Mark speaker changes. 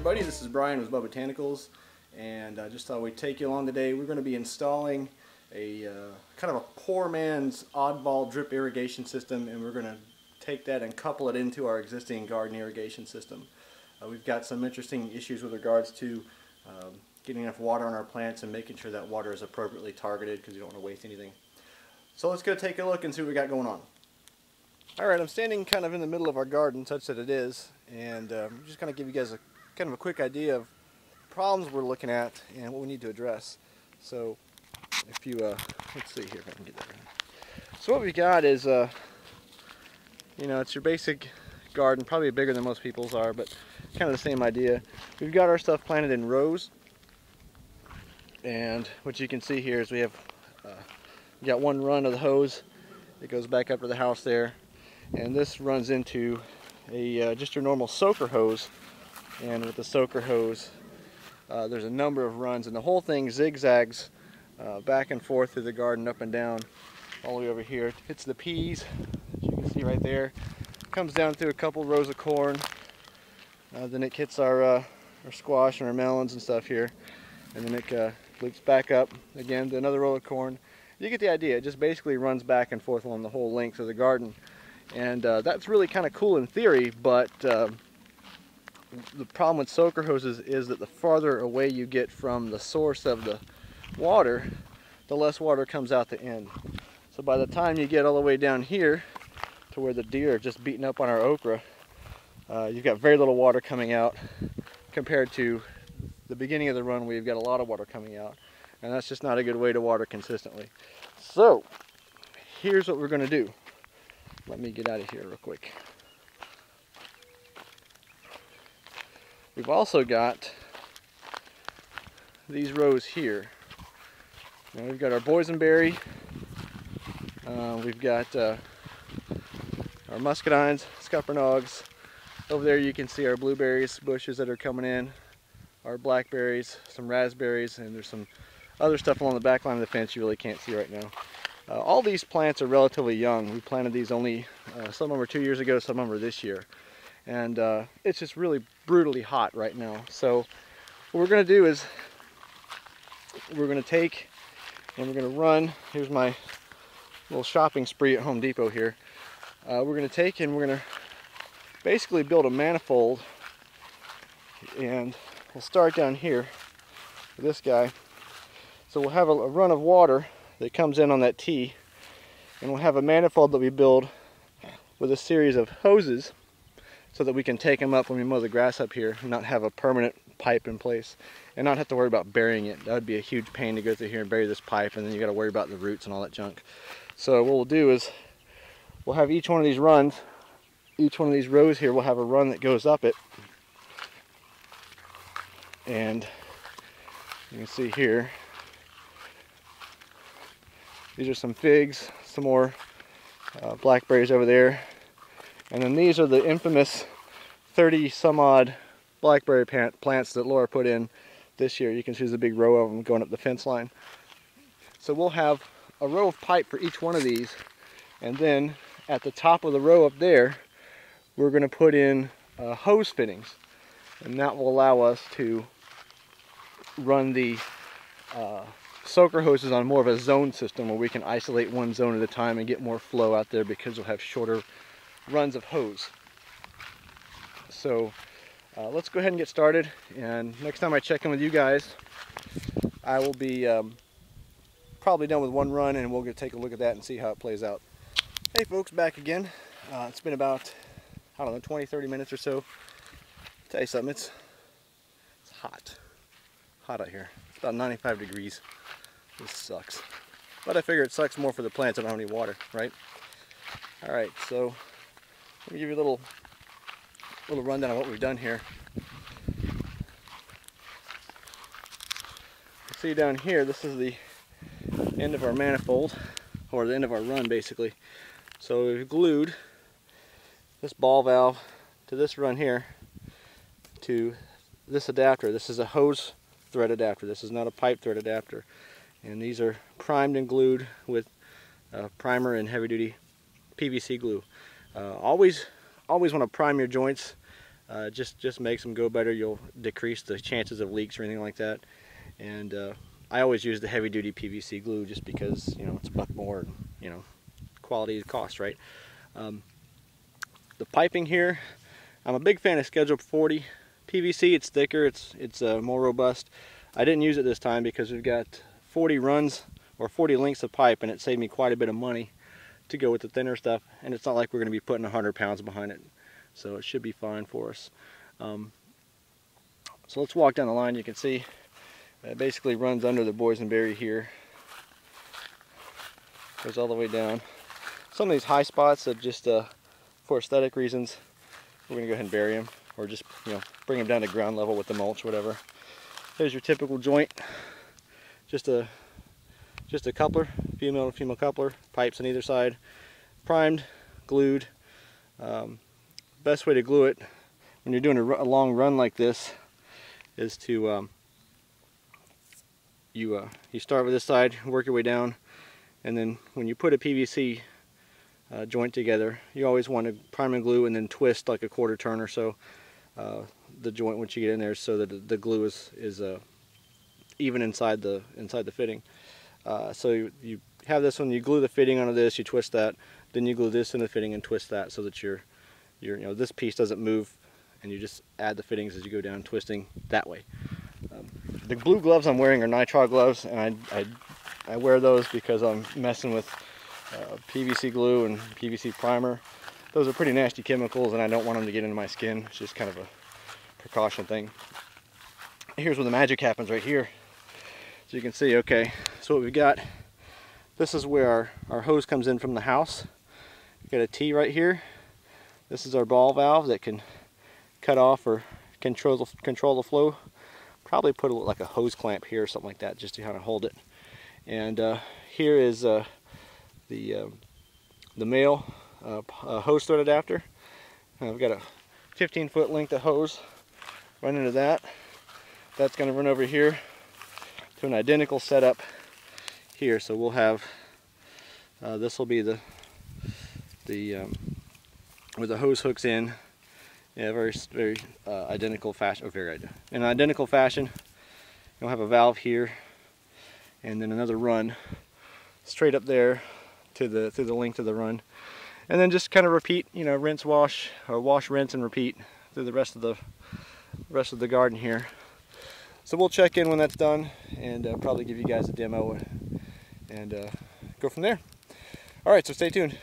Speaker 1: everybody, this is Brian with BubbaTanicals, and I just thought we'd take you along today. We're going to be installing a kind of a poor man's oddball drip irrigation system, and we're going to take that and couple it into our existing garden irrigation system. We've got some interesting issues with regards to getting enough water on our plants and making sure that water is appropriately targeted because you don't want to waste anything. So let's go take a look and see what we got going on. Alright, I'm standing kind of in the middle of our garden, such that it is, and I'm just going to give you guys a kind of a quick idea of problems we're looking at and what we need to address. So if you, let's see here if I can get that right. So what we got is, you know, it's your basic garden, probably bigger than most people's are, but kind of the same idea. We've got our stuff planted in rows, and what you can see here is we have got one run of the hose that goes back up to the house there, and this runs into a just your normal soaker hose. And with the soaker hose, there's a number of runs, and the whole thing zigzags back and forth through the garden, up and down, all the way over here. It hits the peas, as you can see right there. Comes down through a couple rows of corn. Then it hits our squash and our melons and stuff here, and then it loops back up again to another row of corn. You get the idea. It just basically runs back and forth along the whole length of the garden, and that's really kind of cool in theory, but the problem with soaker hoses is that the farther away you get from the source of the water, the less water comes out the end. So by the time you get all the way down here to where the deer are just beating up on our okra, you've got very little water coming out compared to the beginning of the run where you've got a lot of water coming out. And that's just not a good way to water consistently. So here's what we're going to do. Let me get out of here real quick. We've also got these rows here. Now we've got our boysenberry, we've got our muscadines, scuppernongs. Over there you can see our blueberries bushes that are coming in, our blackberries, some raspberries, and there's some other stuff along the back line of the fence you really can't see right now. All these plants are relatively young. We planted these only, some of them were 2 years ago, some of them are this year. And it's just really brutally hot right now. So what we're going to do is we're going to take and we're going to run. Here's my little shopping spree at Home Depot here. We're going to take and we're going to basically build a manifold, and we'll start down here with this guy. So we'll have a run of water that comes in on that T, and we'll have a manifold that we build with a series of hoses, so that we can take them up when we mow the grass up here and not have a permanent pipe in place and not have to worry about burying it. That would be a huge pain to go through here and bury this pipe, and then you got to worry about the roots and all that junk. So what we'll do is we'll have each one of these runs, each one of these rows here will have a run that goes up it, and you can see here these are some figs, some more blackberries over there. And then these are the infamous 30 some odd blackberry plants that Laura put in this year. You can see there's a big row of them going up the fence line. So we'll have a row of pipe for each one of these, and then at the top of the row up there we're going to put in hose fittings, and that will allow us to run the soaker hoses on more of a zone system where we can isolate one zone at a time and get more flow out there because we'll have shorter runs of hose. So let's go ahead and get started, and next time I check in with you guys I will be probably done with one run, and we'll go take a look at that and see how it plays out. Hey folks, back again. It's been about, I don't know, 20-30 minutes or so. I'll tell you something, it's hot out here. It's about 95 degrees. This sucks, but I figure it sucks more for the plants that don't have any water, right? Alright, so let me give you a little rundown of what we've done here. See down here, this is the end of our manifold, or the end of our run basically. So we've glued this ball valve to this run here to this adapter. This is a hose thread adapter. This is not a pipe thread adapter. And these are primed and glued with primer and heavy duty PVC glue. Always want to prime your joints Just makes them go better. You'll decrease the chances of leaks or anything like that. And I always use the heavy-duty PVC glue just because, you know, it's a buck more, and, you know, quality is cost, right? The piping here, I'm a big fan of Schedule 40 PVC. It's thicker, it's more robust. I didn't use it this time because we've got 40 runs or 40 lengths of pipe, and it saved me quite a bit of money to go with the thinner stuff, and it's not like we're going to be putting 100 pounds behind it, so it should be fine for us. So let's walk down the line. You can see it basically runs under the boysenberry here, goes all the way down. Some of these high spots that just for aesthetic reasons, we're going to go ahead and bury them, or just, you know, bring them down to ground level with the mulch, whatever. There's your typical joint, just a coupler, female to female coupler, pipes on either side, primed, glued. Best way to glue it when you're doing a long run like this is to you start with this side, work your way down, and then when you put a PVC joint together, you always want to prime and glue and then twist like a quarter turn or so the joint once you get in there, so that the glue is even inside the fitting. So you have this one, you glue the fitting onto this, you twist that, then you glue this in the fitting and twist that, so that you know, this piece doesn't move, and you just add the fittings as you go down, twisting that way. The blue gloves I'm wearing are nitrile gloves, and I wear those because I'm messing with PVC glue and PVC primer. Those are pretty nasty chemicals, and I don't want them to get into my skin. It's just kind of a precaution thing. Here's where the magic happens, right here. So you can see, okay, so what we've got, this is where our hose comes in from the house. We've got a T right here. This is our ball valve that can cut off or control the flow. Probably put like a hose clamp here or something like that, just to kind of hold it. And here is the male hose thread adapter. We've got a 15-foot length of hose run into that. That's going to run over here to an identical setup here. So we'll have this will be where the hose hooks in. Yeah, very identical fashion. Oh, in an identical fashion. You'll have a valve here, and then another run straight up there to the length of the run, and then just kind of repeat. You know, rinse, wash, or wash, rinse, and repeat through the rest of the garden here. So we'll check in when that's done, and probably give you guys a demo and go from there. All right, so stay tuned.